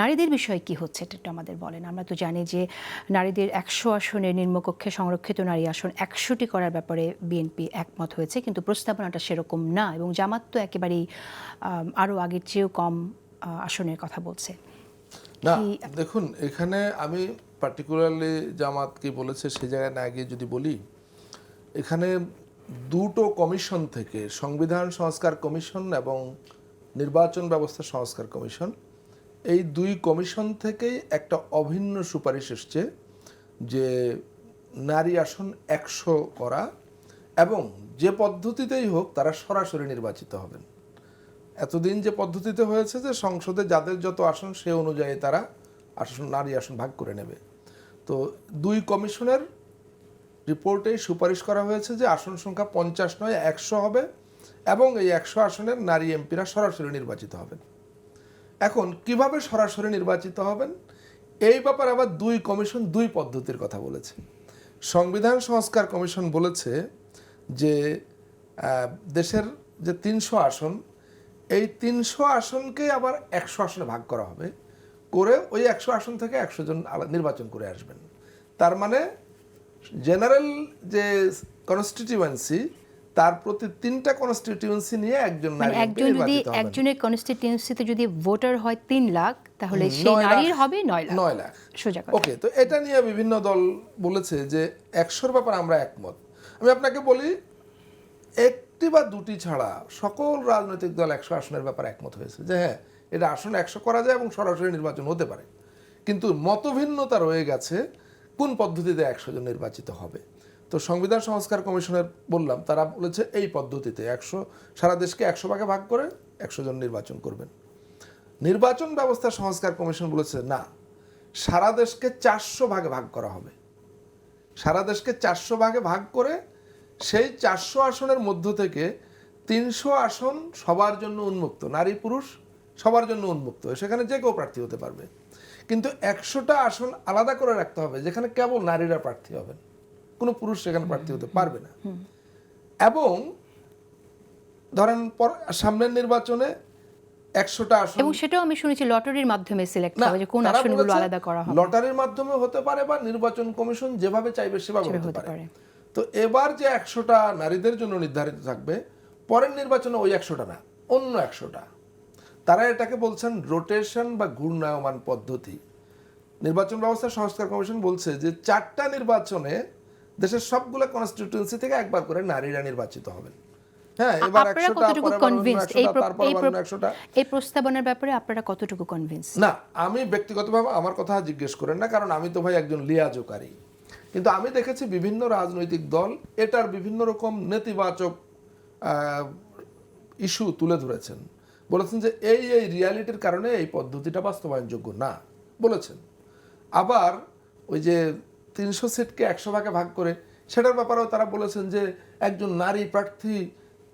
নারীদের বিষয়ে কি হচ্ছে এটা একটু আমাদের বলেন। আমরা তো জানি যে নারীদের 100 আসনের নিম্নকক্ষে সংরক্ষিত নারী আসন 100টি করার ব্যাপারে বিএনপি একমত হয়েছে, কিন্তু প্রস্তাবনাটা সেরকম না এবং জামাত তো একেবারেই আরও আগের চেয়েও কম আসনের কথা বলছে। না দেখুন, এখানে আমি পার্টিকুলারলি জামাত কি বলেছে সে জায়গায় না গিয়ে যদি বলি, এখানে দুটো কমিশন থেকে, সংবিধান সংস্কার কমিশন এবং নির্বাচন ব্যবস্থা সংস্কার কমিশন, এই দুই কমিশন থেকেই একটা অভিন্ন সুপারিশ এসছে যে নারী আসন 100 করা এবং যে পদ্ধতিতেই হোক তারা সরাসরি নির্বাচিত হবেন। এতদিন যে পদ্ধতিতে হয়েছে যে সংসদে যাদের যত আসন সে অনুযায়ী তারা আসন, নারী আসন ভাগ করে নেবে। তো দুই কমিশনের রিপোর্টেই সুপারিশ করা হয়েছে যে আসন সংখ্যা 50 নয় 100 হবে এবং এই 100 আসনের নারী এমপিরা সরাসরি নির্বাচিত হবেন। এখন কিভাবে সরাসরি নির্বাচিত হবেন এই ব্যাপারে আবার দুই কমিশন দুই পদ্ধতির কথা বলেছে। সংবিধান সংস্কার কমিশন বলেছে যে দেশের যে 300 আসন, এই 300 আসনকে আবার 100 আসনে ভাগ করা হবে, করে ওই 100 আসন থেকে 100 জন নির্বাচন করে আসবেন। তার মানে জেনারেল যে কনস্টিটিউয়েন্সি, তার প্রতি 3টা কনস্টিটিউয়েন্সি নিয়ে একজন নারী এমপি নির্বাচিত হবেন। একজনের কনস্টিটিউয়েন্সিতে যদি ভোটার হয় 3 লাখ, তাহলে সেই নারীর হবে 9 লাখ। সোজা কথা। ওকে, তো এটা নিয়ে বিভিন্ন দল বলেছে যে 100-র ব্যাপারে আমরা একমত। আমি আপনাকে বলি, একটি বা দুটি ছাড়া সকল রাজনৈতিক দল 100 আসনের ব্যাপারে একমত হয়েছে যে হ্যাঁ, এটা আসন 100 করা যায় এবং সরাসরি নির্বাচন হতে পারে। কিন্তু মতভিন্নতা রয়ে গেছে কোন পদ্ধতিতে 100 জন নির্বাচিত হবে। তো সংবিধান সংস্কার কমিশনের বললাম, তারা বলেছে এই পদ্ধতিতে 100, সারা দেশকে 100 ভাগে ভাগ করে 100 জন নির্বাচন করবেন। নির্বাচন ব্যবস্থা সংস্কার কমিশন বলেছে না, সারা দেশকে 400 ভাগে ভাগ করা হবে। সারা দেশকে 400 ভাগে ভাগ করে সেই 400 আসনের মধ্য থেকে 300 আসন সবার জন্য উন্মুক্ত, নারী পুরুষ সবার জন্য উন্মুক্ত, সেখানে যে কেউ প্রার্থী হতে পারবে। কিন্তু 100টা আসন আলাদা করে রাখতে হবে যেখানে কেবল নারীরা প্রার্থী হবেন, কোনো পুরুষ সেখানে প্রার্থী হতে পারবে না। এবং ধরেন সামনের নির্বাচনে 100টা আসন, এবং সেটাও আমি শুনেছি লটারির মাধ্যমে সিলেক্ট হবে, যে কোন আসনগুলো আলাদা করা হবে। লটারির মাধ্যমে হতে পারে বা নির্বাচন কমিশন যেভাবে চাইবে সেভাবে হতে পারে। তো এবার যে 100টা নারীদের জন্য নির্ধারিত থাকবে, পরের নির্বাচনে ওই 100টা না, অন্য 100টা। তারা এটাকে বলছেন রোটেশন বা ঘূর্ণায়মান পদ্ধতি। নির্বাচন ব্যবস্থা সংস্কার কমিশন বলছে যে 4টা নির্বাচনে দেশের সবগুলো কনস্টিটিউয়েন্সি থেকে একবার করে নারীরা নির্বাচিত হবেন। হ্যাঁ, এবার 100টা, পরের বার 100টা, তারপর 100টা। এই প্রস্তাবনার ব্যাপারে আপনারা কতটুকু কনভিন্স? না, আমি ব্যক্তিগতভাবে আমার কথা জিজ্ঞেস করেন না, কারণ আমি তো ভাই একজন লিয়াজোকারী। কিন্তু আমি দেখেছি বিভিন্ন রাজনৈতিক দল এটার বিভিন্ন রকম নেতিবাচক ইস্যু তুলে ধরেছেন, বলেছেন যে এই রিয়ালিটির কারণে এই পদ্ধতিটা বাস্তবায়নযোগ্য না বলেছেন। আবার ওই যে 300 সিটকে 100 ভাগে ভাগ করে সেটার ব্যাপারেও তারা বলেছেন যে একজন নারী প্রার্থী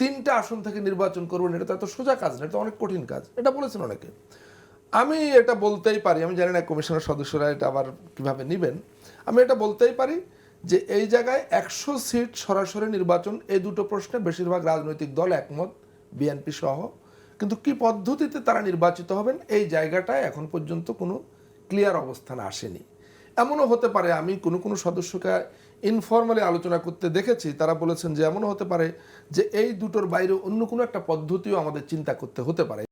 3টা আসন থেকে নির্বাচন করবেন, এটা তো এত সোজা কাজ না, এটা অনেক কঠিন কাজ, এটা বলেছেন অনেকে। আমি এটা বলতেই পারি, আমি জানি না কমিশনের সদস্যরা এটা আবার কিভাবে নেবেন, আমি এটা বলতেই পারি যে এই জায়গায় 100 সিট সরাসরি নির্বাচন, এই দুটো প্রশ্নে বেশিরভাগ রাজনৈতিক দল একমত, বিএনপি সহ। কিন্তু কি পদ্ধতিতে তারা নির্বাচিত হবেন এই জায়গাটায় এখন পর্যন্ত কোনো ক্লিয়ার অবস্থান আসেনি। এমনও হতে পারে, আমি কোনো সদস্যকে ইনফর্মালি আলোচনা করতে দেখেছি, তারা বলেছেন যে এমনও হতে পারে যে এই দুটোর বাইরে অন্য কোনো একটা পদ্ধতিও আমাদের চিন্তা করতে হতে পারে।